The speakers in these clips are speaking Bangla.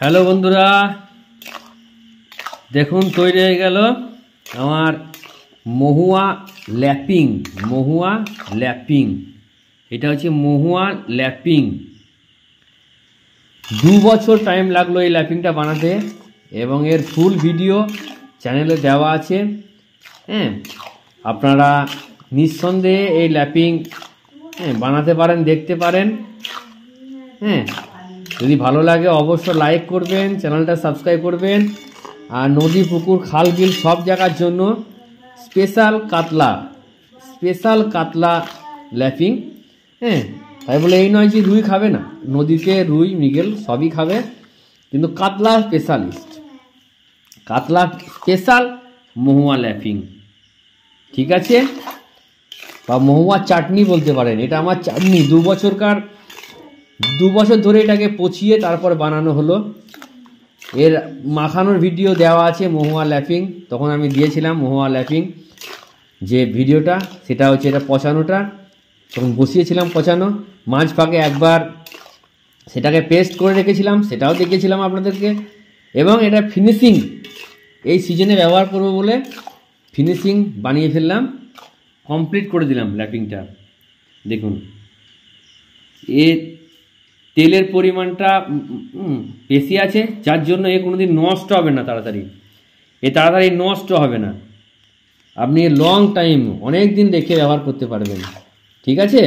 হ্যালো বন্ধুরা, দেখুন তৈরি হয়ে গেল আমার মহুয়া ল্যাপিং। এটা হচ্ছে মহুয়া ল্যাপিং। 2 বছর টাইম লাগলো এই ল্যাপিংটা বানাতে এবং এর ফুল ভিডিও চ্যানেলে দেওয়া আছে। হ্যাঁ, আপনারা নিঃসন্দেহে এই ল্যাপিং বানাতে পারেন, দেখতে পারেন। হ্যাঁ, যদি ভালো লাগে অবশ্যই লাইক করবেন, চ্যানেলটা সাবস্ক্রাইব করবেন। আর নদী, পুকুর, খাল, বিল সব জায়গার জন্য স্পেশাল কাতলা ল্যাপিং। হ্যাঁ, তাই বলে এই নয় যে রুই খাবে না, নদীতে রুই, মৃগেল সবই খাবে, কিন্তু কাতলা স্পেশাল মহুয়া ল্যাপিং। ঠিক আছে, বা মহুয়া চাটনি বলতে পারেন। এটা আমার চাটনি, 2 বছর ধরে এটাকে পচিয়ে তারপর বানানো হলো। এর মাখানোর ভিডিও দেওয়া আছে মহুয়া ল্যাপিং, তখন আমি দিয়েছিলাম মহুয়া ল্যাপিং যে ভিডিওটা, সেটা হচ্ছে এটা পচানোটা, তখন বসিয়েছিলাম পচানো। মাঝ ফাঁকে একবার সেটাকে পেস্ট করে রেখেছিলাম, সেটাও দেখিয়েছিলাম আপনাদেরকে। এবং এটা ফিনিশিং এই সিজনে ব্যবহার করব বলে ফিনিশিং বানিয়ে ফেললাম, কমপ্লিট করে দিলাম ল্যাপিংটা। দেখুন এর তেলের পরিমাণটা বেশি আছে, যার জন্য এ কোনোদিন নষ্ট হবে না তাড়াতাড়ি নষ্ট হবে না। আপনি লং টাইম, অনেক দিন রেখে ব্যবহার করতে পারবেন। ঠিক আছে,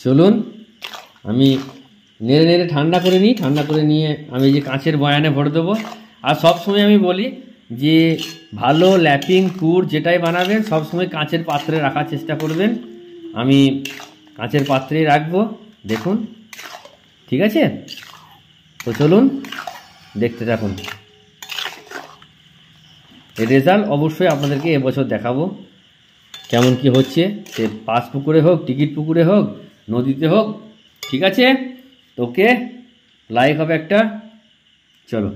চলুন আমি নেড়ে ঠান্ডা করে নিই। ঠান্ডা করে নিয়ে আমি যে কাঁচের বয়ানে ভরে দেবো। আর সবসময় আমি বলি যে ভালো ল্যাপিং পুর যেটাই বানাবেন সবসময় কাঁচের পাত্রে রাখার চেষ্টা করবেন। আমি কাঁচের পাত্রেই রাখবো, দেখুন। ঠিক আছে, তো চলুন দেখতে থাকুন। এর রেজাল্ট অবশ্যই আপনাদেরকে এবছর দেখাবো কেমন কি হচ্ছে, সে পাশ পুকুরে হোক, টিকিট পুকুরে হোক, নদীতে হোক। ঠিক আছে, তোকে লাইক হবে একটা। চলো।